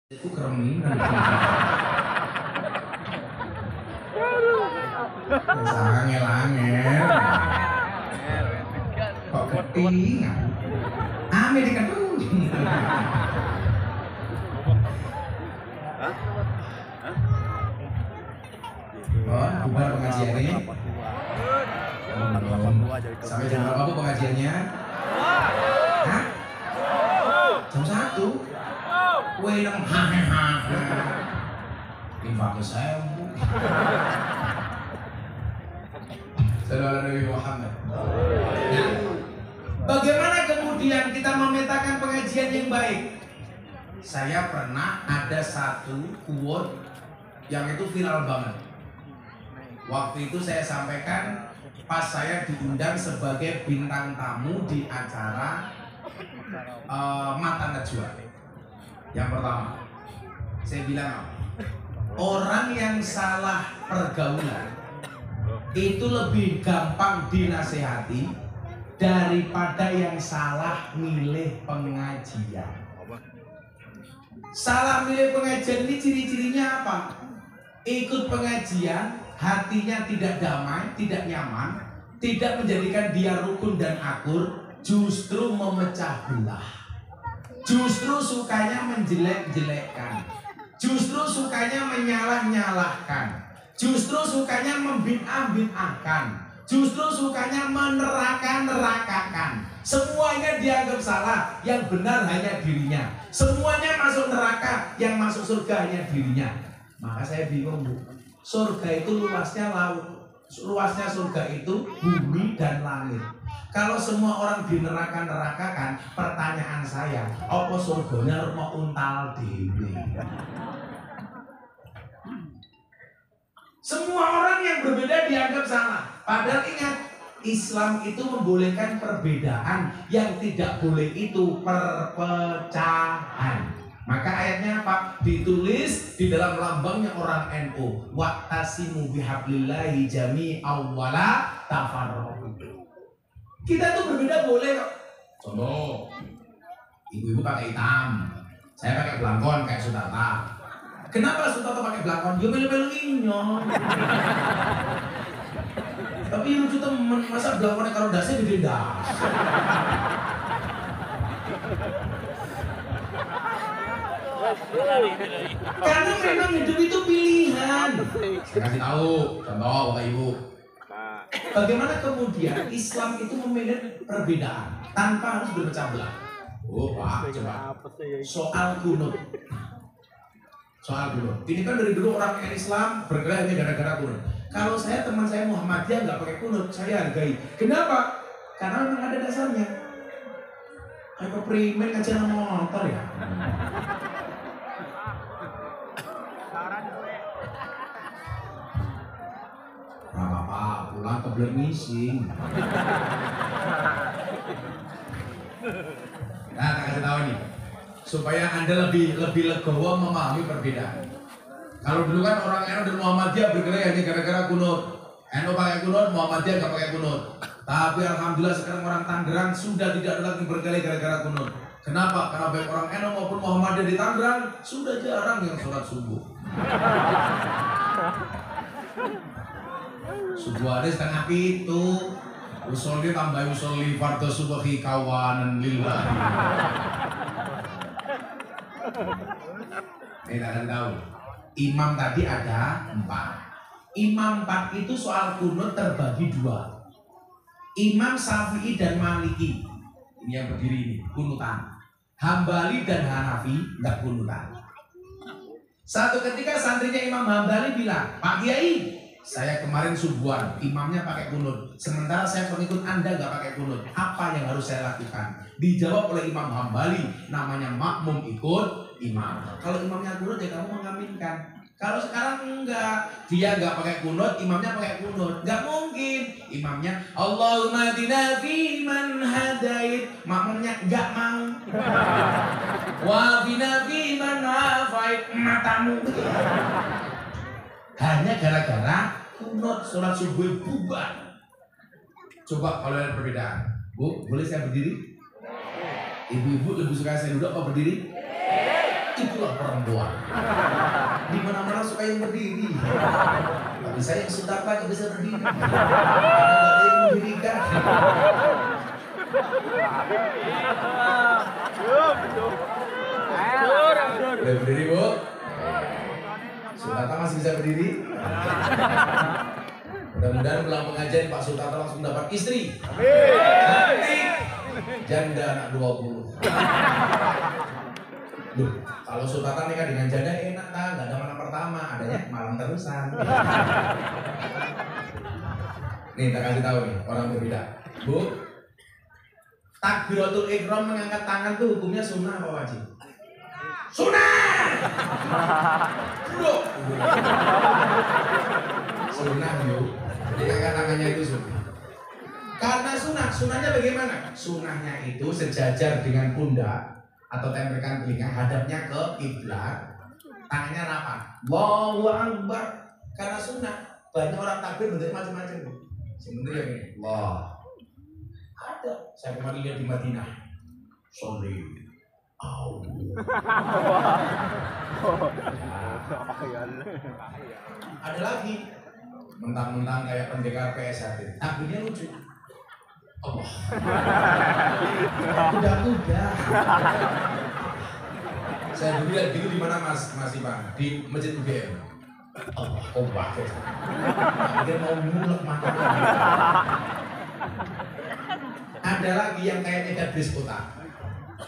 Itu keremingan. Angel-angel. Kok ketingan? Ame dikandung. Oh, bubar pengajiannya. Sampai jam berapa pengajiannya? Hah? Jam 1. Kue nang hahaha. Infak saya. Saudara Nabi Muhammad. Nah, bagaimana kemudian kita memetakan pengajian yang baik? Saya pernah ada satu quote yang itu viral banget. Waktu itu saya sampaikan pas saya diundang sebagai bintang tamu di acara Mata Najwa. Yang pertama, saya bilang orang yang salah pergaulan itu lebih gampang dinasehati daripada yang salah milih pengajian. Salah milih pengajian ini ciri-cirinya apa? Ikut pengajian, hatinya tidak damai, tidak nyaman, tidak menjadikan dia rukun dan akur, justru memecah belah. Justru sukanya menjelek-jelekkan, justru sukanya menyalah-nyalahkan, justru sukanya membid'ah-bid'ahkan, justru sukanya meneraka-nerakakan. Semuanya dianggap salah, yang benar hanya dirinya. Semuanya masuk neraka, yang masuk surga hanya dirinya. Maka saya bingung, Bu. Surga itu luasnya laut, luasnya surga itu bumi dan langit. Kalau semua orang di neraka-nerakakan, pertanyaan saya, apa surganya mau untal dewe? Semua orang yang berbeda dianggap salah. Padahal ingat, Islam itu membolehkan perbedaan, yang tidak boleh itu perpecahan. Maka ayatnya apa? Ditulis di dalam lambangnya orang NU. Wa'tasimu bihablillahi jami'an wa la tafarraqu. Kita tuh berbeda boleh kok. Contoh, ibu-ibu pakai hitam, saya pakai belangkon kayak Sutata. Kenapa Sutata pakai belangkon? Dia melu-melu inyo. Tapi lucu temen, masa belangkonnya kalau dasnya gede das. Karena memang hidup itu pilihan. Saya kasih tahu, contoh Bapak Ibu. Bagaimana kemudian Islam itu memilih perbedaan tanpa harus berpecah belah. Oh Pak, coba soal kunut. Soal kunut. Ini kan dari dulu orang Islam bergerak hanya gara-gara kunut. Kalau saya teman saya Muhammadiyah nggak pakai kunut, saya hargai. Kenapa? Karena memang ada dasarnya. Kayak primen aja nama motor ya. Nah, Bapak pulang ke Blermising. Nah, tak kasih tahu nih, supaya Anda lebih legowo memahami perbedaan. Kalau dulu kan orang NU dan Muhammadiyah bergerak hanya gara-gara kunut. NU pakai kunut, Muhammadiyah nggak pakai kunut. Tapi alhamdulillah sekarang orang Tangerang sudah tidak lagi bergerak gara-gara kunut. Kenapa? Karena baik orang NU maupun Muhammadiyah di Tangerang sudah jarang yang sholat subuh. Subuh ada setengah itu, usulnya tambah usuli fardu subuhi kawanan lillahi. Kita akan tahu. Imam tadi ada 4. Imam 4 itu soal kunut terbagi 2. Imam Syafi'i dan Maliki, ini yang berdiri ini, kunutan. Hambali dan Hanafi enggak kunutan. Satu ketika santrinya Imam Hambali bilang, Pak Kiai, saya kemarin subuhan, imamnya pakai kunut. Sementara saya pengikut Anda nggak pakai kunut. Apa yang harus saya lakukan? Dijawab oleh Imam Hambali, namanya makmum ikut imam. Kalau imamnya kunut ya kamu mengaminkan. Kalau sekarang enggak, dia nggak pakai kunut, imamnya pakai kunut. Nggak mungkin. Imamnya Allahumma hdina fi man hadait, makmumnya nggak mau. Wa hdina fi man afait, matamu. Hanya gara-gara kunut sholat subuh bubar. Coba kalau ada perbedaan, Bu, boleh saya berdiri? Ibu-ibu lebih suka saya duduk apa berdiri? Ibu itulah perempuan. Di mana-mana suka yang berdiri. Tapi saya yang sudah nggak bisa berdiri. Karena nggak ada yang mendirikan. Boleh berdiri, Bu? Sultata masih bisa berdiri? Mudah-mudahan pulang pengajian Pak Sultata langsung dapat istri. Cantik. Janda anak 20. Loh, kalau Sultata nikah dengan janda enak kan? Gak ada malam pertama, adanya malam terusan. Nih, tak kasih tahu nih, orang berbeda. Bu, takbiratul ihram mengangkat tangan tuh hukumnya sunnah apa wajib? Sunnah! Bro! Sunnah yuk. Jadi angkat tangannya itu sunnah. Karena sunnahnya bagaimana? Sunnahnya itu sejajar dengan pundak atau tempelkan telinga, hadapnya ke kiblat, tangannya rapat. Allahu Akbar. Karena sunnah, banyak orang takbir bentuknya macam-macam. Sebenarnya ini, Allah. Ada. Saya kemarin lihat di Madinah. Sholli. Ada lagi. Mentang-mentang kayak pendekar PSHT. Takbirnya lucu. Allah. Kuda-kuda. Saya dulu lihat gitu di mana Mas Ipan? Di Masjid UGM. Allah, kok pakai? Dia mau mulek matanya. Ada lagi yang kayak negat bis kota.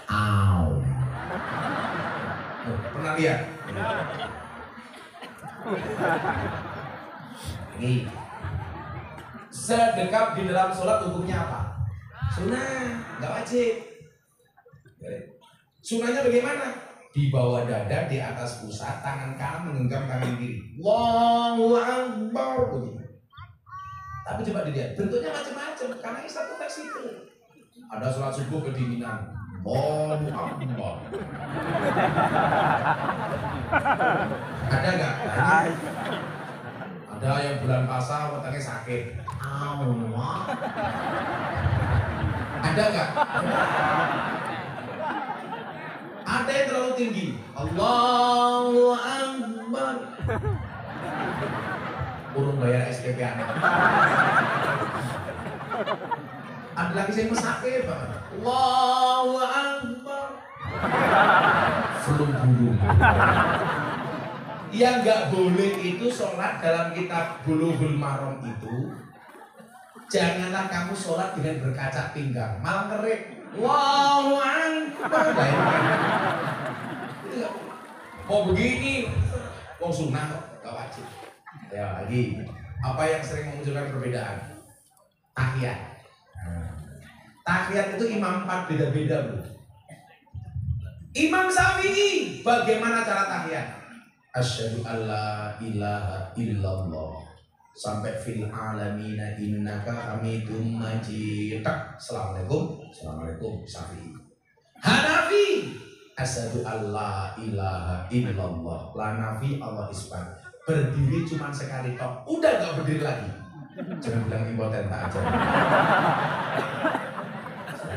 Au. Pernah lihat? Ini. Sedekap di dalam sholat hukumnya apa? Sunnah, nggak wajib. Sunnahnya bagaimana? Di bawah dada, di atas pusat, tangan kanan menggenggam tangan kiri. Allahu Akbar. Tapi coba dilihat, bentuknya macam-macam. Karena Islam itu fleksibel. Ada sholat subuh kedinginan. Allahu Akbar. Ada nggak? Ada yang bulan puasa otaknya sakit. Allah. Ada nggak? Ada yang terlalu tinggi. Allahu Akbar. Urung bayar SPP anak. Ada lagi yang sakit banget. Allahu Akbar. Belum burung. Yang nggak boleh itu sholat dalam kitab Bulughul Maram itu, janganlah kamu sholat dengan berkaca pinggang, malah ngerik. Allahu Akbar. Mau begini, mau sunnah kok, nggak wajib. Ya lagi, apa yang sering memunculkan perbedaan? Tahiyat. Tahiyat itu imam 4 beda-beda, bro. Imam Syafi'i, bagaimana cara tahiyat? Asyhadu alla ilaha illallah sampai fil alamina innaka hamidum majid. Assalamualaikum. Assalamualaikum Syafi'i. Hanafi, asyhadu alla ilaha illallah. La nafi Allah isbat. Berdiri cuma sekali tok, udah gak berdiri lagi. Jangan bilang impoten tak aja.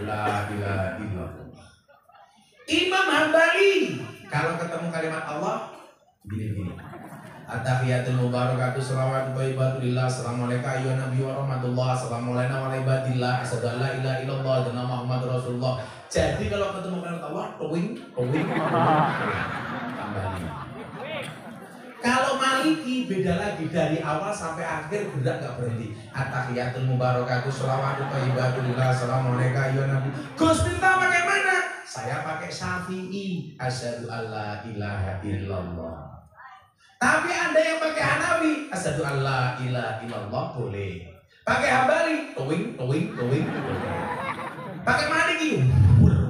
La ilaha illallah. Imam Hambali, kalau ketemu kalimat Allah gini-gini. At-tahiyatul mubarakatuh shalawatu thayyibatulillah. Assalamualaikum ayyuhan nabi wa rahmatullah. Assalamualaikum wa ibadillah. Asyhadu an la ilaha illallah wa anna Muhammad rasulullah. Jadi kalau ketemu kalimat Allah, towing. Tambah. Kalau Maliki beda lagi, dari awal sampai akhir gerak gak berhenti. At-tahiyatul mubarakatuh shalawatu thayyibatulillah. Assalamualaikum ayyuhan nabi. Gus minta pakai mana? Saya pakai Syafi'i. Asyhadu an la ilaha illallah. Tapi Anda yang pakai Hanafi, asyhadu an la ilaha illallah boleh. Pakai Hambali, towing. Pakai Maliki, boleh.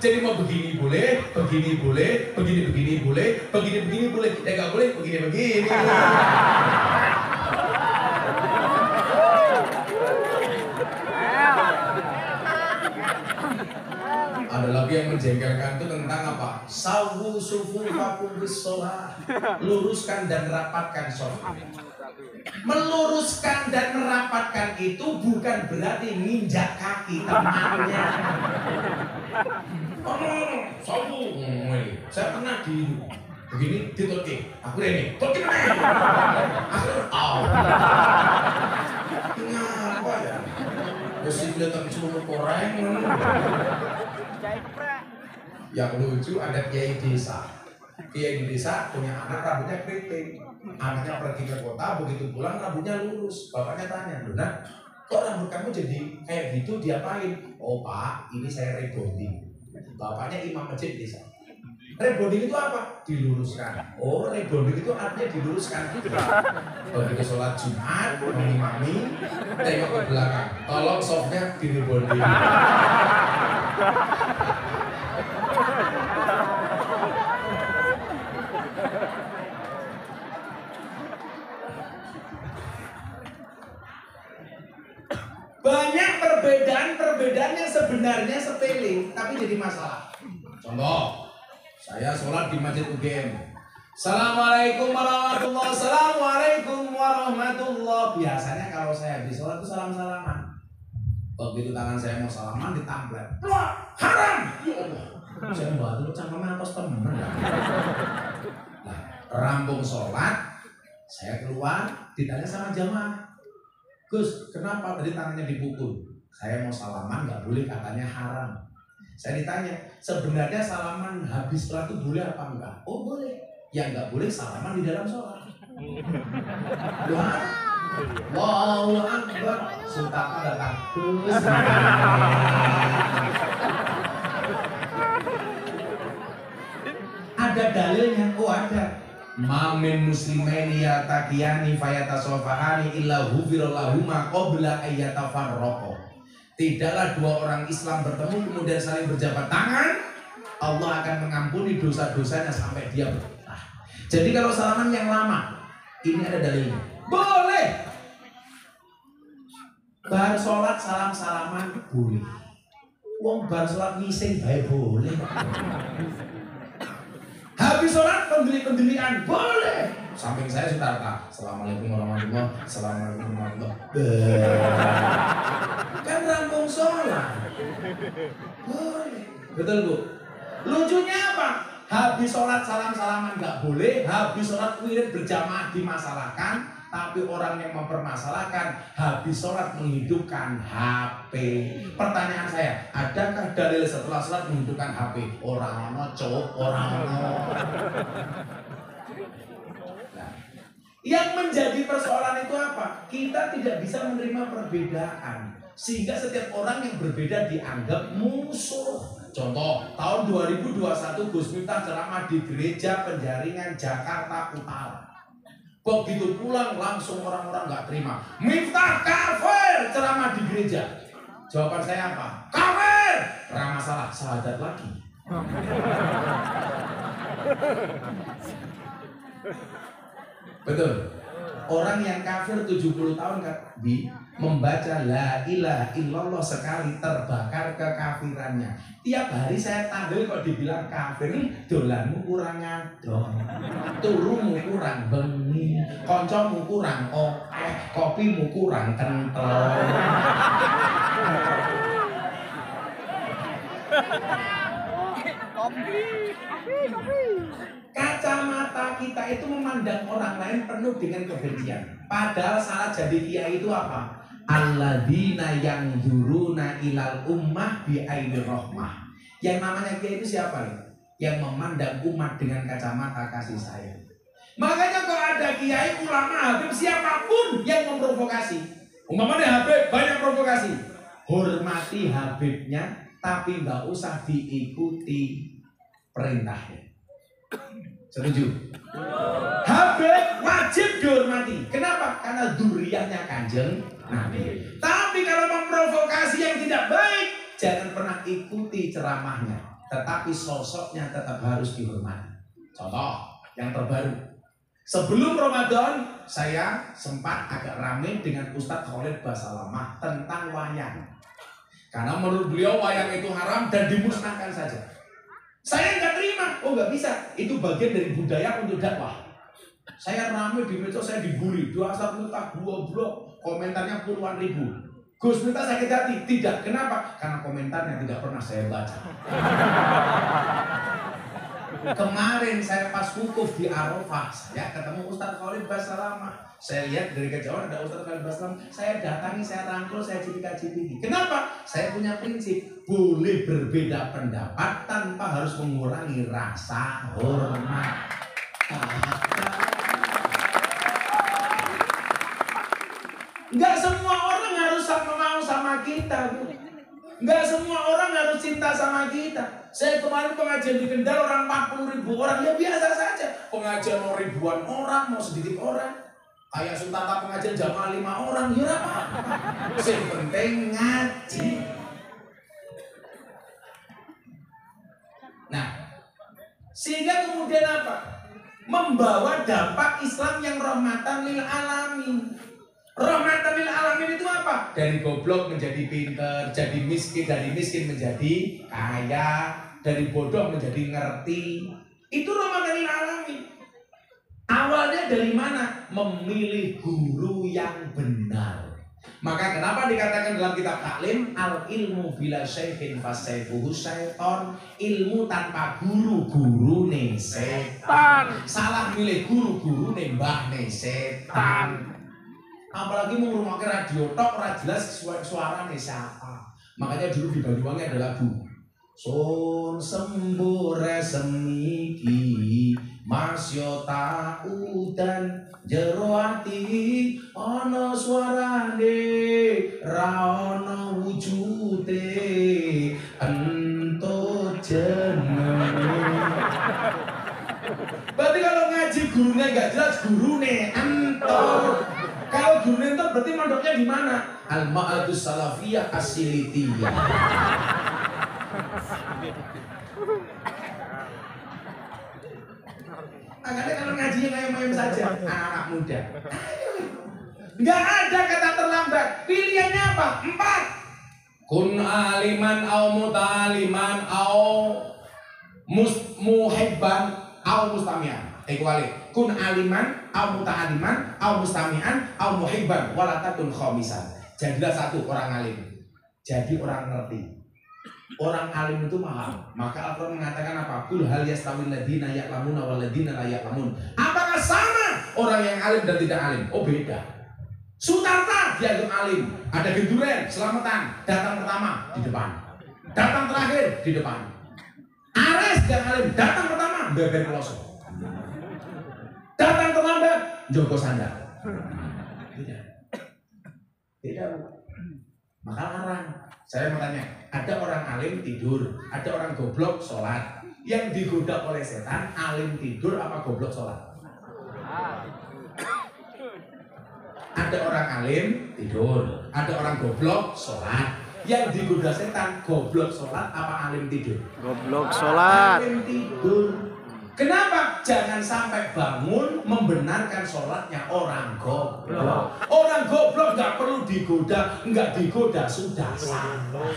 Jadi mau begini boleh, begini boleh, begini boleh, begini boleh. Ya nggak boleh begini. Ada lagi yang menjengkelkan itu tentang apa? Sawu sufufakum bis shalah. Luruskan dan rapatkan sholat. Meluruskan dan merapatkan itu bukan berarti nginjak kaki temannya. Sombong. Saya pernah begini di Turki. Aku ini Turki mana? Aku kenapa ya? Mesti datang cuma koreng. Yang lucu ada kiai desa. Kiai di desa punya anak rambutnya keriting. Anaknya pergi ke kota, begitu pulang rambutnya lurus. Bapaknya tanya, "Dona, kok rambut kamu jadi kayak gitu, diapain?" "Oh Pak, ini saya rebonding." Bapaknya imam masjid desa. Rebonding itu apa? Diluruskan. Oh, rebonding itu artinya diluruskan. Begitu sholat Jumat, mengimami, tengok ke belakang. Tolong softnya di rebonding. Banyak perbedaan yang sebenarnya sepele, tapi jadi masalah. Contoh, saya sholat di masjid UGM. Assalamualaikum warahmatullahi wabarakatuh. Assalamualaikum warahmatullahi. Biasanya kalau saya habis sholat itu salam-salaman. Begitu tangan saya mau salaman ditamplet. Wah, haram! Ya Allah. Saya bantu cangkemnya atas temen. Nah, rampung sholat, saya keluar, ditanya sama jamaah. "Gus, kenapa tadi tangannya dipukul?" "Saya mau salaman, nggak boleh, katanya haram." Saya ditanya, sebenarnya salaman habis sholat itu boleh apa enggak? "Oh boleh." "Yang nggak boleh salaman di dalam sholat." Wah, Allahu Akbar. Sultan datang. Ada dalilnya? Oh ada. Mamin muslimaini yataqiyani fayatasofahani illa hufirallahuma qabla ayyatafarraqo. Tidaklah dua orang Islam bertemu kemudian saling berjabat tangan, Allah akan mengampuni dosa-dosanya sampai dia berpisah. Jadi kalau salaman yang lama, ini ada dalilnya. Boleh. Bar sholat salam-salaman boleh. Wong bar sholat ngising bae boleh. Habis sholat pendeli-pendelian boleh. Samping saya sudah kata, "Assalamualaikum warahmatullahi wabarakatuh. Assalamualaikum warahmatullahi wabarakatuh." Kan rampung sholat. Boleh. Betul Bu? Lucunya apa? Habis sholat salam-salaman nggak boleh. Habis sholat wirid berjamaah dimasalahkan. Tapi orang yang mempermasalahkan habis sholat menghidupkan HP. Pertanyaan saya, adakah dalil setelah sholat menghidupkan HP? Orang cowok, orang nah, yang menjadi persoalan itu apa? Kita tidak bisa menerima perbedaan, sehingga setiap orang yang berbeda dianggap musuh. Contoh, tahun 2021 Gus Miftah ceramah di Gereja Penjaringan Jakarta Utara. Begitu pulang langsung orang-orang nggak terima. "Miftah kafir ceramah di gereja." Jawaban saya apa? "Kafir." Nggak masalah, syahadat lagi. Betul. Orang yang kafir 70 tahun membaca la ilaha illallah sekali terbakar kekafirannya. Tiap hari saya tampil kok dibilang kafir, dolanmu kurang ngadon, turumu kurang bengi, koncomu kurang kopimu kurang kental. Kacamata kita itu memandang orang lain penuh dengan kebencian. Padahal salah jadi kiai itu apa? Alladzina yanzuruna ilal ummah bi ainir rahmah. Yang namanya kiai itu siapa ya? Yang memandang umat dengan kacamata kasih sayang. Makanya kalau ada kiai, ulama, habib, siapapun yang memprovokasi, umpamanya habib banyak provokasi, hormati habibnya, tapi nggak usah diikuti perintahnya. Setuju? Habib wajib dihormati. Kenapa? Karena dzurriyyahnya Kanjeng Nabi. Tapi kalau memprovokasi yang tidak baik, jangan pernah ikuti ceramahnya, tetapi sosoknya tetap harus dihormati. Contoh yang terbaru, sebelum Ramadan saya sempat agak ramai dengan Ustadz Khalid Basalamah tentang wayang. Karena menurut beliau wayang itu haram dan dimusnahkan saja. Saya nggak terima, oh nggak bisa, itu bagian dari budaya untuk dakwah. Saya ramai di medsos, saya dibully, 2 blok, komentarnya puluhan ribu. Gus Miftah sakit hati? Tidak. Kenapa? Karena komentarnya tidak pernah saya baca. Kemarin saya pas wukuf di Arafah, saya ketemu Ustadz Khalid Basalamah. Saya lihat dari kejauhan ada Ustadz Khalid Basalamah. Saya datangi, saya rangkul, saya cipika-cipiki. Kenapa? Saya punya prinsip, boleh berbeda pendapat tanpa harus mengurangi rasa hormat. Enggak semua orang harus mau sama kita, Bu. Enggak semua orang harus cinta sama kita. Saya kemarin pengajian di Kendal orang 40.000 orang, ya biasa saja. Pengajian mau ribuan orang, mau sedikit orang. Kayak Sultan pengajian jamaah 5 orang, ya apa? Yang penting ngaji. Nah, sehingga kemudian apa? Membawa dampak Islam yang rahmatan lil alamin. Rahmatan lil alamin itu apa? Dari goblok menjadi pinter, jadi miskin, dari miskin menjadi kaya, dari bodoh menjadi ngerti. Itu rahmatan lil alamin. Awalnya dari mana? Memilih guru yang benar. Maka kenapa dikatakan dalam kitab taklim, al ilmu bila syaihin fasaifuhu syaiton. Ilmu tanpa guru ne setan. Salah milih guru nembah ne setan. Apalagi mau rumah ke radio tok, ora jelas suaranya siapa. Makanya dulu di Banyuwangi ada lagu Sun sembure semiki masyo taudan jero ati ana suarane ra ana wujude entut jenenge. Berarti kalau ngaji gurunya nggak jelas, gurune entut. Kalau gurunya entut berarti mondoknya di mana? Al-Ma'adus Salafiyah As-Silitiyah. Makanya kalau ngajinya ngayam-ngayam saja, anak-anak muda. Nggak ada kata terlambat. Pilihannya apa? 4. Kun aliman au mutaliman au muhibban au mustami'an. Kuali. Kun aliman au mutaliman au mustami'an au muhibban wala takun khamisan. Jadilah satu orang alim. Jadi orang ngerti. Orang alim itu mahal. Maka Al-Quran mengatakan apa? Kul hal yastawil ladina ya'lamuna wal ladina la ya'lamun. Apakah sama orang yang alim dan tidak alim? Oh beda. Sutarta dianggap alim. Ada Genduren, Selamatan, datang pertama di depan. Datang terakhir di depan. Ares yang alim, datang pertama beber pelosok. Datang terlambat Joko sandal. Beda. Beda. Maka larang. Saya mau tanya, ada orang alim tidur, ada orang goblok sholat. Yang digoda oleh setan, alim tidur apa goblok sholat? Ada orang alim tidur, ada orang goblok sholat. Yang digoda setan, goblok sholat apa alim tidur? Goblok sholat. Alim tidur. Kenapa? Jangan sampai bangun membenarkan sholatnya orang goblok. Orang goblok nggak perlu digoda, nggak digoda sudah salah.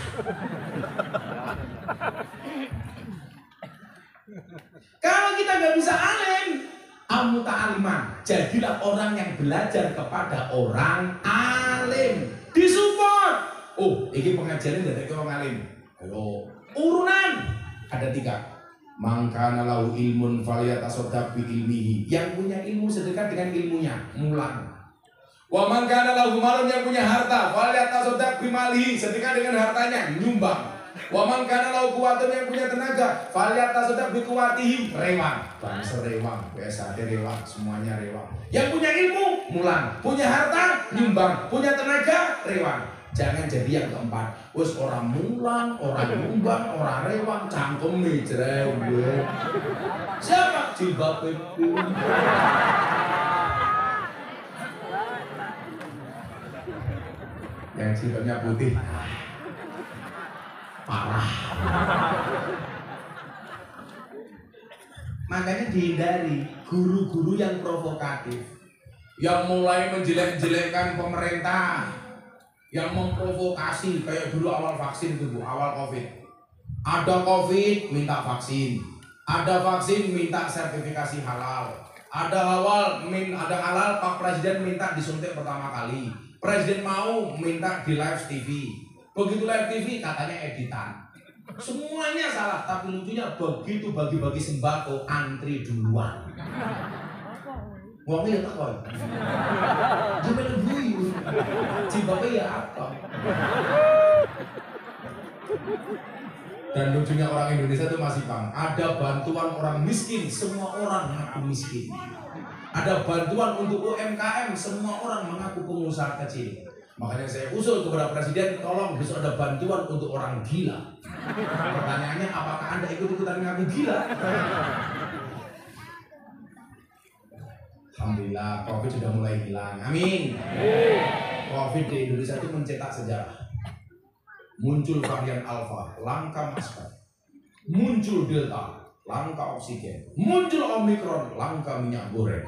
Kalau kita nggak bisa alim, ta'aliman, jadilah orang yang belajar kepada orang alim. Disupport. Oh, ini pengajaran dari orang alim. Ayo, urunan ada 3. Mangkana lahu ilmun faliyatasaddaq bi ilmihi. Yang punya ilmu sedekah dengan ilmunya, mulang. Wa mangkana lahu malun, yang punya harta, faliyatasaddaq bi malihi, sedekah dengan hartanya, nyumbang. Wa mangkana lahu quwwatun, yang punya tenaga, faliyatasaddaq bi quwwatihi, rewang. Bangsa rewang, biasa rewang, semuanya rewang. Yang punya ilmu, mulang. Punya harta, nyumbang. Punya tenaga, rewang. Jangan jadi yang keempat. Wes orang mulang, orang nyumbang, orang rewang, cangkem cerewet. Siapa? Jilbab itu. Yang jilbabnya putih. Parah. Makanya dihindari guru-guru yang provokatif, yang mulai menjelek-jelekkan pemerintah, yang memprovokasi kayak dulu awal vaksin itu, Bu, awal Covid. Ada Covid minta vaksin, ada vaksin minta sertifikasi halal, ada halal Pak Presiden minta disuntik pertama kali, Presiden mau minta di live TV. Begitu live TV katanya editan. Semuanya salah, tapi lucunya begitu bagi-bagi sembako antri duluan. Wongnya tak koi. Cuma lebih, cibaknya ya apa? Dan lucunya orang Indonesia itu masih paham. Ada bantuan orang miskin, semua orang mengaku miskin. Ada bantuan untuk UMKM, semua orang mengaku pengusaha kecil. Makanya saya usul kepada Presiden, tolong besok ada bantuan untuk orang gila. Pertanyaannya, apakah Anda ikut-ikutan mengaku gila? Alhamdulillah, Covid sudah mulai hilang. Amin. Covid di Indonesia itu mencetak sejarah. Muncul varian Alpha, langka masker. Muncul Delta, langka oksigen. Muncul Omikron, langka minyak goreng.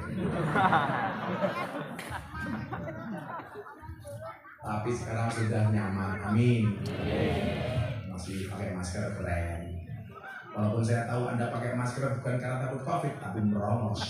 Tapi sekarang sudah nyaman. Amin. Masih pakai masker keren. Walaupun saya tahu Anda pakai masker bukan karena takut Covid, tapi merongos.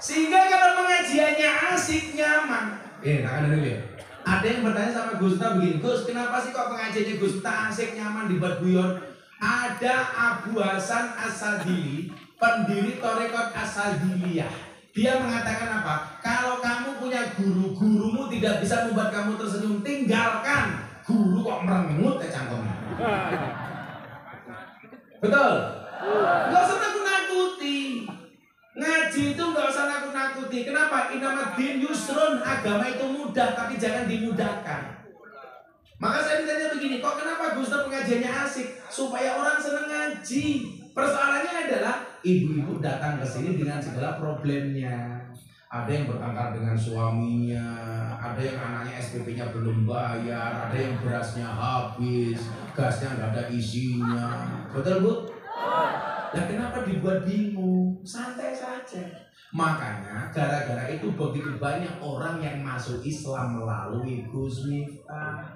Sehingga kalau pengajiannya asik, nyaman. Tangan dulu ya. Ada yang bertanya sama Gusta begini, Gus, kenapa sih kok pengajiannya Gusta asik, nyaman, dibuat guyon? Ada Abu Hasan As-Sadili, pendiri Torekot As-Sadiliyah. Dia mengatakan apa? Kalau kamu punya guru, gurumu tidak bisa membuat kamu tersenyum, tinggalkan. Guru kok merengut ya cangkemnya. Betul? Gak usah nakut-nakuti. Ngaji itu nggak usah nakut-nakuti. Kenapa? Innamadin yusrun, agama itu mudah, tapi jangan dimudahkan. Maka saya ditanya begini, kok kenapa Gusta pengajiannya asik? Supaya orang senang ngaji. Persoalannya adalah ibu-ibu datang ke sini dengan segala problemnya. Ada yang bertengkar dengan suaminya, ada yang anaknya SPP-nya belum bayar, ada yang berasnya habis, gasnya nggak ada isinya. Betul, Bu? Nah, kenapa dibuat bingung? Santai saja. Makanya gara-gara itu begitu banyak orang yang masuk Islam melalui Gus Miftah.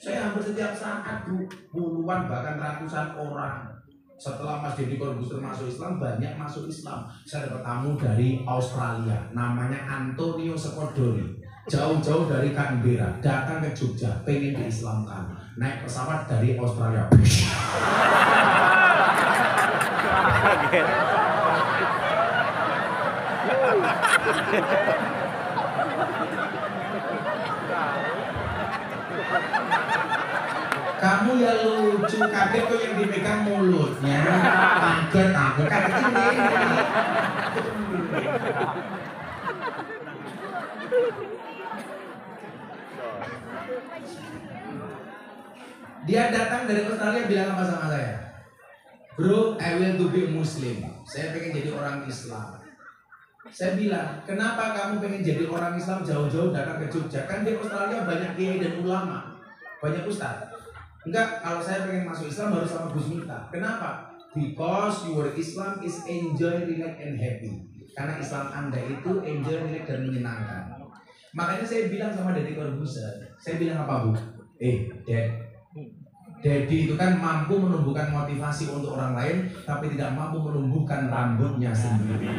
Saya hampir setiap saat puluhan bahkan ratusan orang. Setelah Mas Deddy Corbuzier masuk Islam, banyak masuk Islam. Saya dapat tamu dari Australia, namanya Antonio Sekodori. Jauh-jauh dari Canberra, datang ke Jogja, pengen diislamkan. Naik pesawat dari Australia. Kamu ya lucu, kaget kok yang dipegang mulutnya. Kaget ini. Dia datang dari Australia bilang apa sama saya? Bro, I will to be Muslim. Saya pengen jadi orang Islam. Saya bilang, kenapa kamu pengen jadi orang Islam jauh-jauh datang ke Jogja? Kan di Australia banyak kiai dan ulama, banyak ustaz. Enggak, kalau saya pengen masuk Islam harus sama Gus Miftah. Kenapa? Because your Islam is enjoy, relax, and happy. Karena Islam Anda itu enjoy, relax, dan menyenangkan. Makanya saya bilang sama Deddy Corbuzier, saya bilang apa, Bu? Daddy itu kan mampu menumbuhkan motivasi untuk orang lain, tapi tidak mampu menumbuhkan rambutnya sendiri.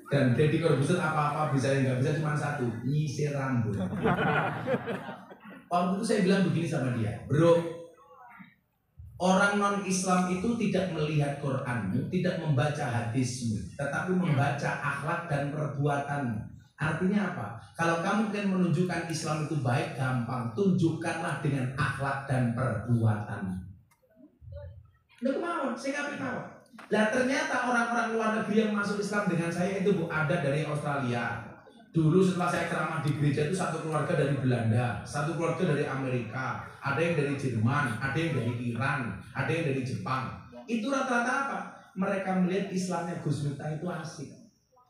Dan Deddy Corbuzier apa-apa bisa, nggak bisa cuma satu, nyisir rambut. Waktu itu saya bilang begini sama dia, bro, orang non-Islam itu tidak melihat Quranmu, tidak membaca hadismu, tetapi membaca akhlak dan perbuatanmu. Artinya apa? Kalau kamu ingin menunjukkan Islam itu baik, gampang, tunjukkanlah dengan akhlak dan perbuatan. Udah kemauan, saya nggak beritahu. Nah ternyata orang-orang luar negeri yang masuk Islam dengan saya itu ada dari Australia. Dulu setelah saya ceramah di gereja itu satu keluarga dari Belanda, satu keluarga dari Amerika, ada yang dari Jerman, ada yang dari Iran, ada yang dari Jepang. Itu rata-rata apa? Mereka melihat Islamnya Gus Miftah itu asik.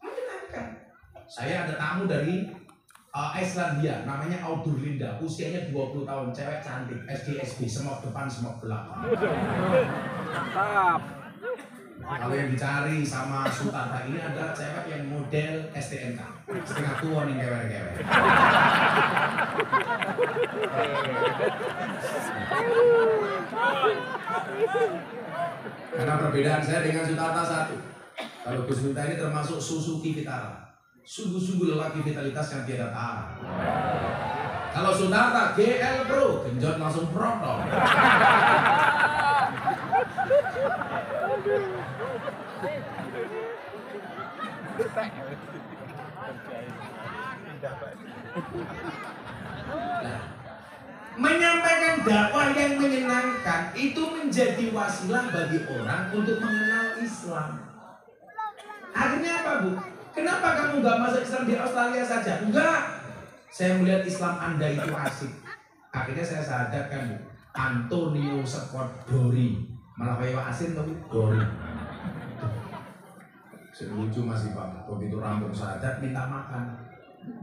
Menyenangkan. Saya ada tamu dari Islandia, namanya Audur Linda, usianya 20 tahun, cewek cantik, SD, semok depan, semok belakang. Kalau yang dicari sama Sutata ini adalah cewek yang model STNK, setengah tua nih kewer-kewer. Karena perbedaan saya dengan Sutata satu. Kalau Gus Miftah ini termasuk Suzuki Vitara, sungguh-sungguh lelaki vitalitas yang tiada tara. Kalau Sutata GL Pro, genjot langsung protol. Nah, menyampaikan dakwah yang menyenangkan itu menjadi wasilah bagi orang untuk mengenal Islam. Akhirnya apa, Bu? Kenapa kamu nggak masuk Islam di Australia saja? Enggak. Saya melihat Islam Anda itu asik. Akhirnya saya sadarkan, Bu, Antonio Scott Dori, malah kayak asin tapi Dori. Lucu masih Pak, begitu rampung sadat minta makan,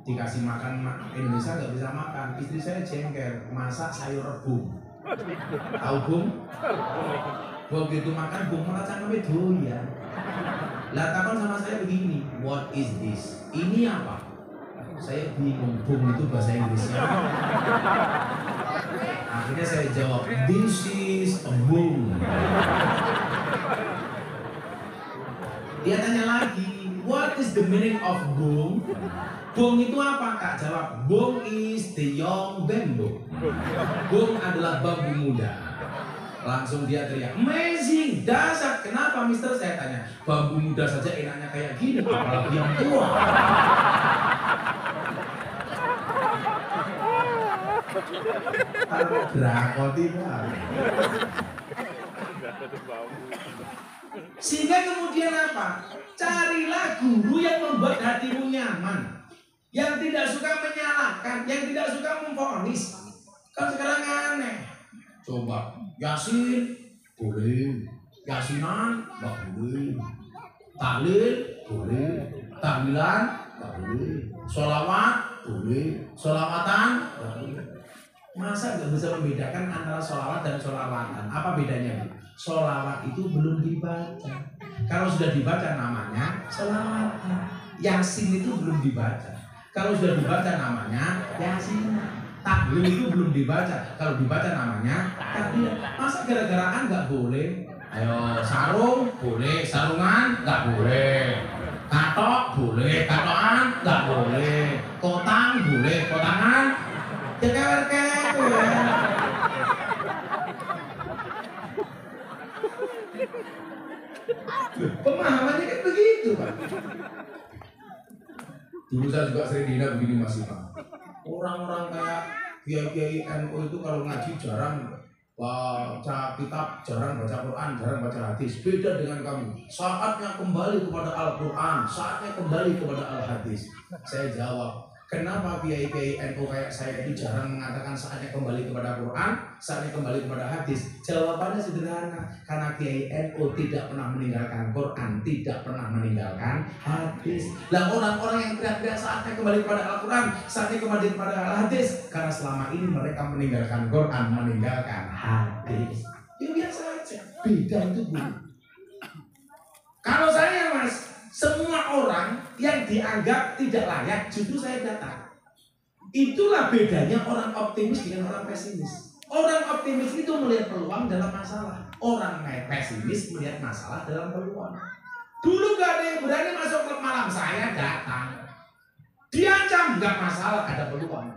dikasih makan Indonesia nggak bisa makan. Istri saya jengkel, masak sayur rebung. Tahu Bung? Begitu makan Bung malah cangkeme doyan. Lah takon sama saya begini, what is this? Ini apa? Saya bingung, Bung itu bahasa Inggrisnya. Akhirnya saya jawab, this is a bung. Dia tanya lagi, what is the meaning of bung? Bung itu apa? Tak jawab, bung is the young bamboo. Bung adalah bambu muda. Langsung dia teriak, amazing, dahsyat. Kenapa mister? Saya tanya, bambu muda saja enaknya kayak gini, apalagi yang tua. Sehingga kemudian apa? Carilah guru yang membuat hatimu nyaman, yang tidak suka menyalahkan, yang tidak suka memvonis. Kan sekarang aneh. Coba Yasin boleh, Yasinan nggak boleh, tahlil boleh, tahlilan nggak boleh, sholawat boleh, sholawatan nggak boleh. Masa nggak bisa membedakan antara sholawat dan sholawatan? Apa bedanya? Sholawat itu belum dibaca. Kalau sudah dibaca namanya sholawatan. Yasin itu belum dibaca. Kalau sudah dibaca namanya Yasin. Tahlil itu belum dibaca. Kalau dibaca namanya tahlil. Masa gara-garaan nggak boleh? Ayo sarung boleh, sarungan nggak boleh. Katok boleh, katokan nggak boleh. Kotang boleh, kotangan. Kewer-kewer. Pemahamannya kan begitu, Pak. Dulu saya juga sering dihina begini Mas Pak. Orang-orang kayak kiai-kiai NU itu kalau ngaji jarang baca kitab, jarang baca Quran, jarang baca hadis. Beda dengan kamu. Saatnya kembali kepada Al-Quran, saatnya kembali kepada Al-Hadis. Saya jawab, kenapa kiai-kiai NU kayak saya ini jarang mengatakan saatnya kembali kepada Quran, saatnya kembali kepada hadis? Jawabannya sederhana, karena kiai NU tidak pernah meninggalkan Quran, tidak pernah meninggalkan hadis. Lah orang-orang yang teriak-teriak saatnya kembali kepada Al-Quran, saatnya kembali kepada Al-Hadis, karena selama ini mereka meninggalkan Quran, meninggalkan hadis. Ya biasa aja, beda itu Bu. Kalau saya Mas, semua orang yang dianggap tidak layak justru saya datang. Itulah bedanya orang optimis dengan orang pesimis. Orang optimis itu melihat peluang dalam masalah. Orang pesimis melihat masalah dalam peluang. Dulu gak ada yang berani masuk klub malam, saya datang. Diancam, gak masalah, ada peluang.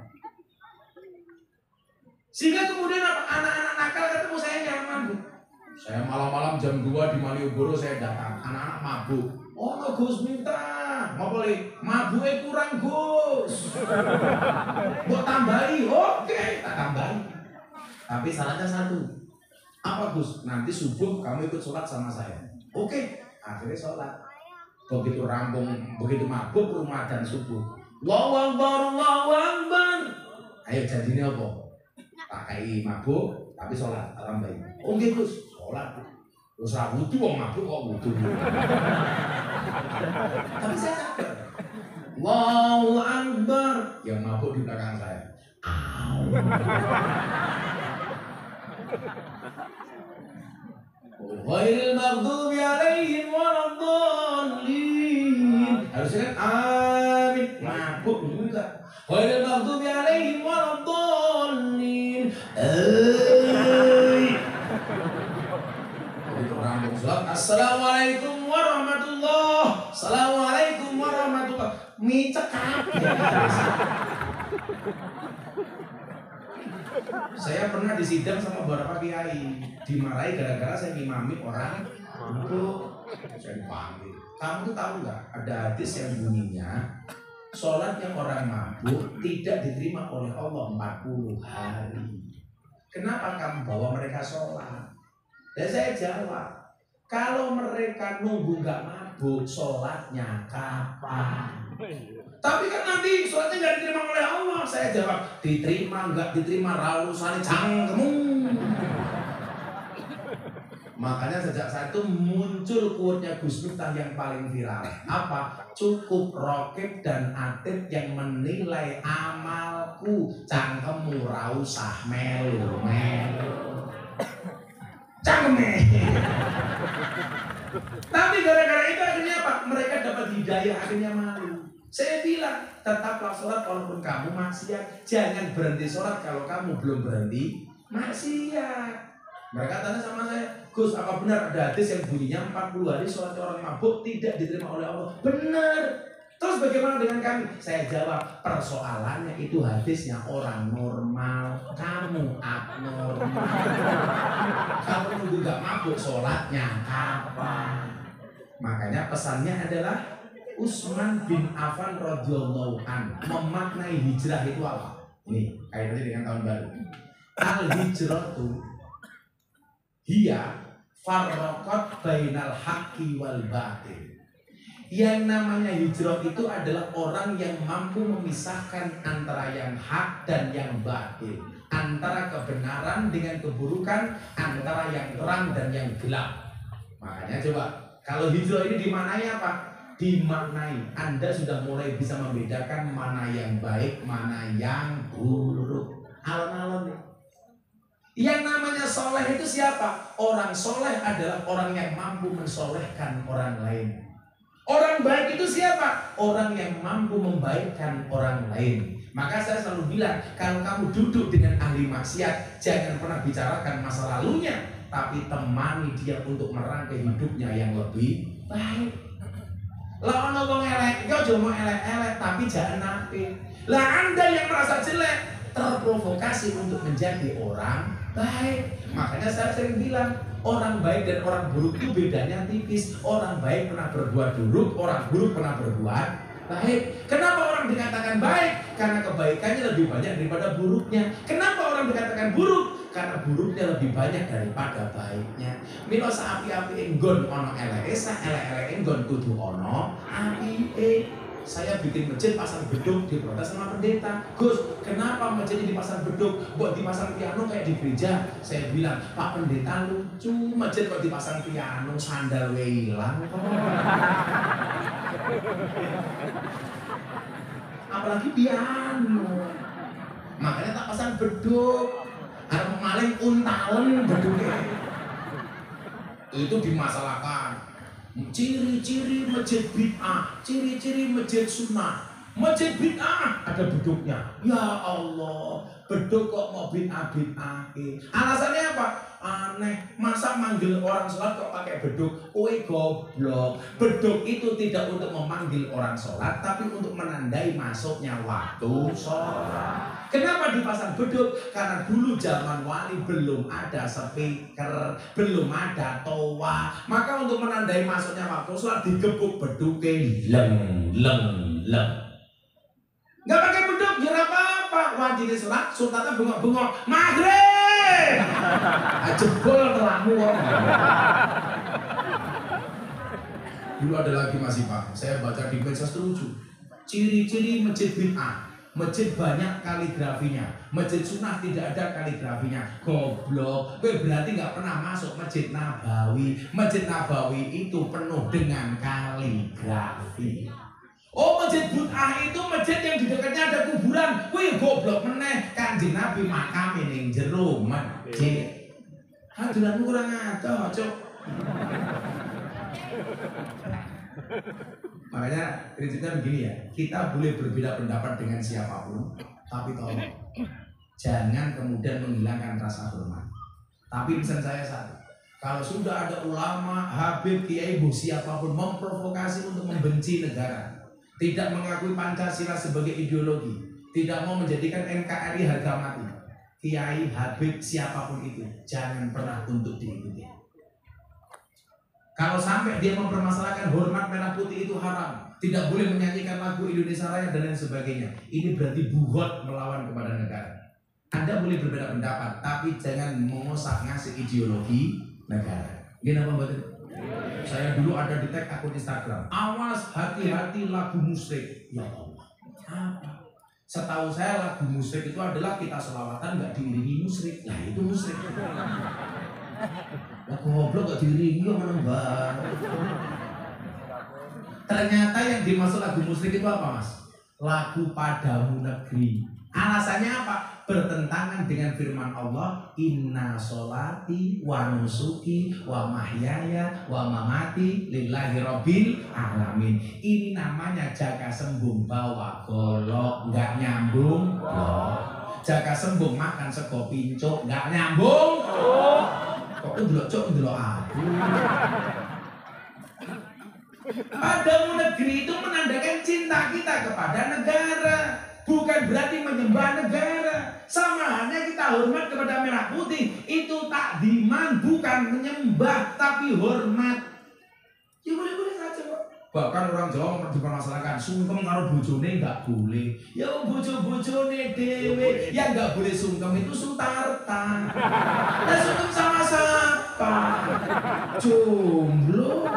Sehingga kemudian anak-anak nakal ketemu saya nyaman Bu. Saya malam-malam jam 2 di Malioboro saya datang. Anak-anak mabuk. Oh no Gus Miftah, mau boleh mabuknya kurang Gus. Buat tambahi, oke, tak tambahi. Tapi syaratnya satu. Apa Gus? Nanti subuh kamu ikut sholat sama saya. Oke, akhirnya sholat. Begitu rampung, begitu mabuk rumah dan subuh. Allahu Akbar, Allahu Akbar. Ayo janjinya apa? Pakai mabuk, tapi sholat, tambahi. Oke Gus, sholat. Terus wudu wong mabuk kok wudu. Tapi saya sadar. Allahu Akbar. Yang mabuk di belakang saya. Ghairil maghdubi alaihim waladdallin. Harusnya kan amin. Mabuk enggak. Ghairil maghdubi alaihim waladdallin. Assalamualaikum warahmatullah. Assalamualaikum warahmatullah. Micek kabeh. Saya pernah disidang sama beberapa kiai, dimarahi gara-gara saya ngimami orang untuk saya dipanggil. Kamu tuh tahu nggak? Ada hadis yang bunyinya sholatnya orang mabuk tidak diterima oleh Allah 40 hari. Kenapa kamu bawa mereka sholat? Dan saya jawab, kalau mereka nunggu nggak mabuk, sholatnya kapan? Tapi kan nanti sholatnya nggak diterima oleh Allah. Saya jawab, diterima nggak diterima rawusane cangkemmu. Makanya sejak saat itu muncul quote-nya Gus Miftah yang paling viral. Apa? Cukup Rokib dan Atib yang menilai amalku, cangkemmu rausah melu-melu. Cangkeme. Tapi gara-gara itu akhirnya apa? Mereka dapat hidayah, akhirnya malu. Saya bilang, tetaplah sholat walaupun kamu maksiat. Jangan berhenti sholat kalau kamu belum berhenti maksiat. Mereka tanya sama saya, Gus, apa benar ada hadis yang bunyinya 40 hari sholat orang mabuk tidak diterima oleh Allah? Benar. Terus bagaimana dengan kami? Saya jawab, persoalannya itu hadisnya orang normal, kamu abnormal. Kamu nunggu gak mabuk sholatnya kapan? Makanya pesannya adalah Utsman bin Affan radhiyallahu an memaknai hijrah itu apa? Ini kaitannya dengan tahun baru. Al hijratu hiya farraqat bainal haqqi wal batil. Yang namanya hijrah itu adalah orang yang mampu memisahkan antara yang hak dan yang batil, antara kebenaran dengan keburukan, antara yang terang dan yang gelap. Makanya coba, kalau hijrah ini dimaknai apa? Dimaknai Anda sudah mulai bisa membedakan mana yang baik, mana yang buruk. Alon-alon. Yang namanya soleh itu siapa? Orang soleh adalah orang yang mampu mensolehkan orang lain. Orang baik itu siapa? Orang yang mampu membaikkan orang lain. Maka saya selalu bilang, kalau kamu duduk dengan ahli maksiat, jangan pernah bicarakan masa lalunya, tapi temani dia untuk merangkai hidupnya yang lebih baik. Lah ono wong elek, yo aja mau elek-elek, tapi jangan nape. Lah Anda yang merasa jelek terprovokasi untuk menjadi orang baik. Makanya saya sering bilang, orang baik dan orang buruk itu bedanya tipis. Orang baik pernah berbuat buruk, orang buruk pernah berbuat baik. Kenapa orang dikatakan baik? Karena kebaikannya lebih banyak daripada buruknya. Kenapa orang dikatakan buruk? Karena buruknya lebih banyak daripada baiknya. Mila api-api enggon ono eleke, elek-eleke enggon kudu ono apike. Saya bikin masjid pasang beduk, diprotes sama pendeta. Gus, kenapa masjid ini dipasang beduk? Buat dipasang piano kayak di gereja. Saya bilang, Pak pendeta lucu, masjid kok dipasang piano, sandal hilang. Apalagi piano. Makanya tak pasang beduk. Harap maling untalen beduknya. Itu dimasalahkan. Ciri-ciri masjid bid'ah, ciri-ciri masjid sunnah. Masjid bid'ah ada beduknya. Ya Allah, beduk kok mau bid'ah-bid'ah. Alasannya apa? Aneh, masa manggil orang sholat kok pakai beduk? Kowe goblok. Beduk itu tidak untuk memanggil orang sholat, tapi untuk menandai masuknya waktu sholat. Kenapa dipasang beduk? Karena dulu zaman wali belum ada speaker, belum ada toa. Maka untuk menandai masuknya waktu sholat digebuk beduknya leng. Nggak pakai beduk, jangan apa-apa. Wajib sholat, sultannya bengok-bengok. Maghrib! Jebol terlamu. Dulu ada lagi masih Pak, saya baca di medsos lucu. Ciri-ciri masjid bid'ah. Masjid banyak kaligrafinya, masjid sunnah tidak ada kaligrafinya. Goblok, gue berarti nggak pernah masuk masjid Nabawi. Masjid Nabawi itu penuh dengan kaligrafi. Oh, masjid bid'ah itu masjid yang di dekatnya ada kuburan. Wih, goblok meneh, Kanjeng Nabi makam ning jero masjid. Hadulanmu kurang aja, Cuk. Makanya prinsipnya begini ya, kita boleh berbeda pendapat dengan siapapun, tapi tolong jangan kemudian menghilangkan rasa hormat. Tapi pesan saya satu, kalau sudah ada ulama, habib, kiai, siapapun memprovokasi untuk membenci negara, tidak mengakui Pancasila sebagai ideologi, tidak mau menjadikan NKRI harga mati, kiai, habib, siapapun itu, jangan pernah untuk diikuti. Kalau sampai dia mempermasalahkan hormat merah putih itu haram, tidak boleh menyanyikan lagu Indonesia Raya dan lain sebagainya, ini berarti buhot melawan kepada negara. Anda boleh berbeda pendapat, tapi jangan mengosak ngasih ideologi negara. Gini apa mbak? Saya dulu ada di tag akun Instagram, awas hati-hati lagu musyrik. Ya Allah, apa? Setahu saya lagu musyrik itu adalah kita selawatan nggak diiringi musyrik. Nah itu musyrik. Lagu goblok nggak diiringi sama mbak. Ternyata yang dimaksud lagu musyrik itu apa mas? Lagu Padamu Negeri. Alasannya apa? Bertentangan dengan firman Allah, inna sholati wa nusuki wa mahyaya wa mamati lillahi rabbil alamin. Ini namanya jaga sembung bawa golok nggak nyambung loh. Jaga sembung makan sego pincuk nggak nyambung. Kok ndelok cok ndelok aku. Padamu Negeri itu menandakan cinta kita kepada negara, bukan berarti menyembah negara. Sama halnya kita hormat kepada merah putih, itu takdiman, bukan menyembah tapi hormat. Ya boleh-boleh saja kok. Bahkan orang Jawa dipermasalahkan sungkem karo bojone nggak boleh. Ya bojo-bojone dewe yang nggak boleh sungkem itu Sutarta. Nah sungkem sama siapa? Jomblo.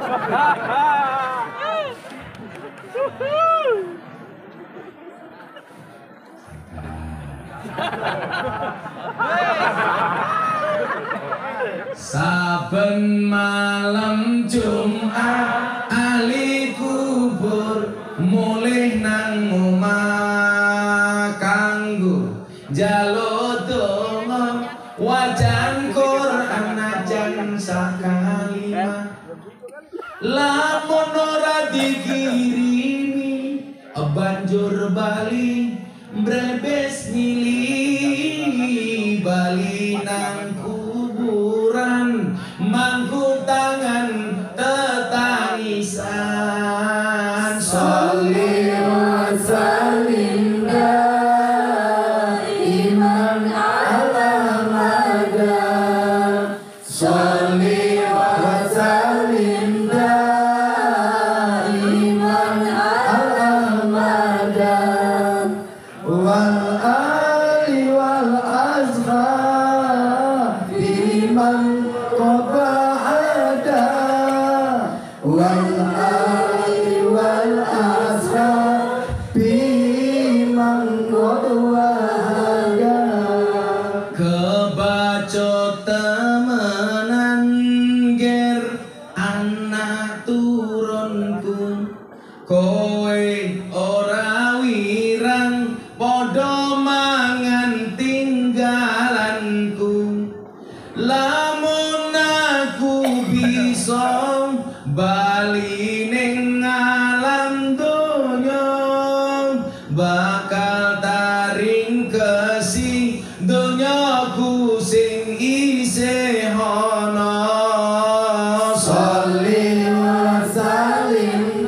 Saben malam Jumat ahli kubur mulih nang omah kanggo njaluk donga wajan Quran najan sakalima lamun ora dikirimi banjur bali mbrebes mili bali nang kuburan mangku tangan tetangisan sholli wa sallim iman ala mada sholli wa sallim iman ala mada wal ali wal azhar biman qabahada wal ali wal azhar biman qabahada kebaca temenan ger anak turunku kowe ora wirang podo mangan tinggalanku lamun aku bisa bali ning alam donya bakal taring kesi donyaku sing isih ana sholli wa sallim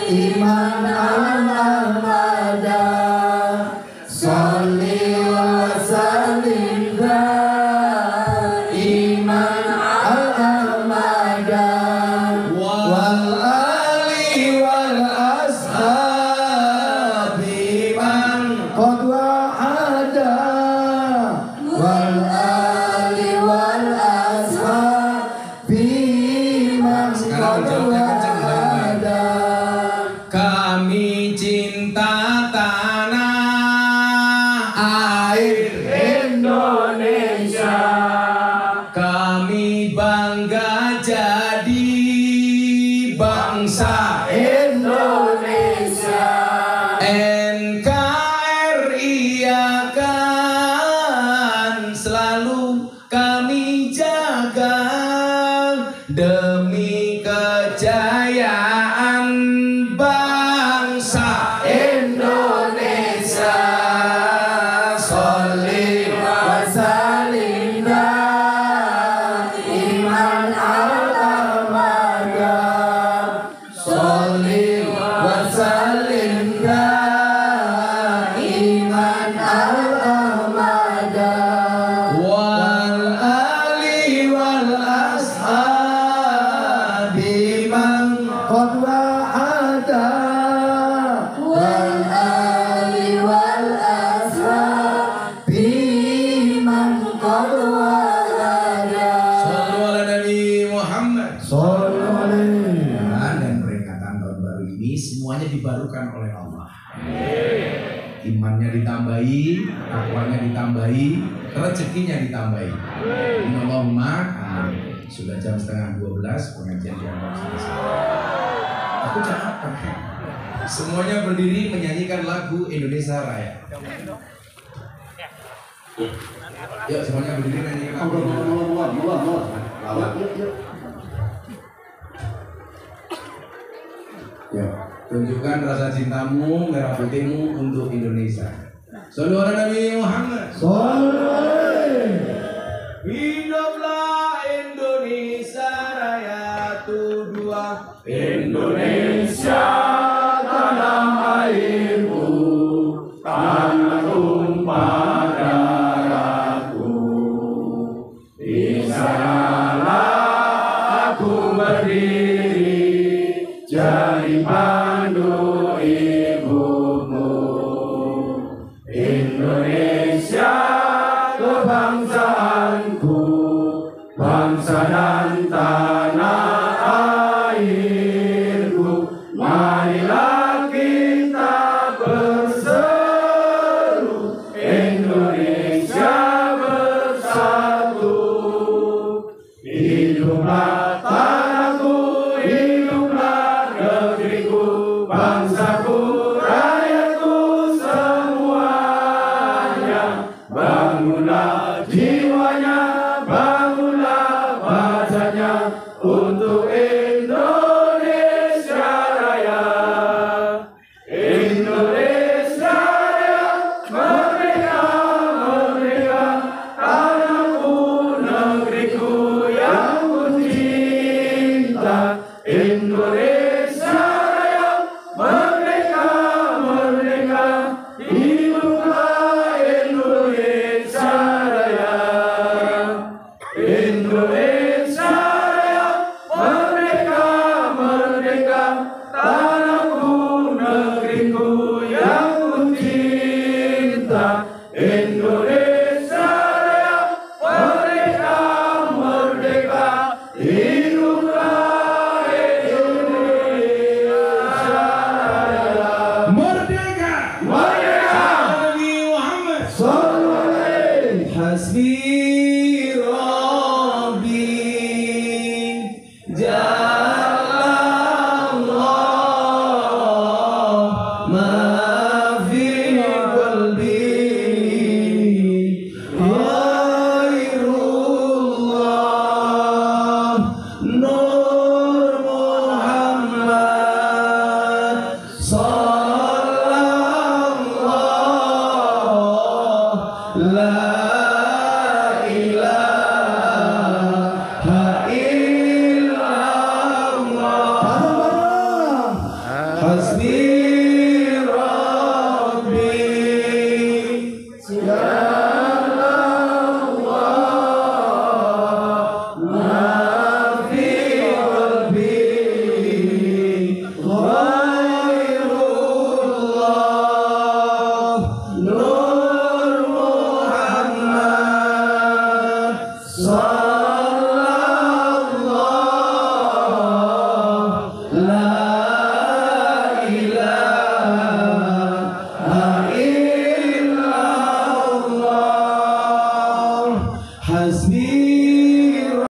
iman al-mada sholli wa sallim iman al-mada wal ali wal ashabi man qad wa'ada wal ali wal ashabi man qad wa'ada kami cinta tanah air Indonesia, kami bangga jadi bangsa Indonesia. NKRI akan selalu kami jaga. ditambahi, rezekinya ditambahi. Allahumma amin. Sudah jam setengah 12, pengajian dianggap selesai. Aku capek. Semuanya berdiri menyanyikan lagu Indonesia Raya. Yuk semuanya berdiri menyanyikan lagu Ya, tunjukkan rasa cintamu, merah putihmu untuk Indonesia. Sallu ala Nabi Muhammad. Hiduplah Indonesia Raya Tudua. Indonesia tanah airku, tanah tumpah darahku. Di sanalah aku berdiri, jadi pandu ibumu. Indonesia kebangsaanku, bangsa dan tanah airku. Marilah kita berseru, Indonesia bersatu. Hiduplah tanahku, hiduplah negeriku, bangsaku, rakyatku semuanya. Bangunlah jiwanya, bangunlah badannya untuk Indonesia Raya. Indonesia Raya, merdeka, merdeka, tanahku, negeriku yang ku cinta. Indonesia Raya, merdeka, merdeka, hiduplah Indonesia Raya. Indonesia Raya, merdeka, merdeka, tanahku, negeriku yang ku cinta. Indonesia Raya, merdeka, merdeka, hiduplah Indonesia Raya. Merdeka! Merdeka! Nabi Muhammad. Sallallahu alaihi Hasbi Rabbi Jalallah ma fi qalbi Khairullah Nur Muhammad Sallallahu La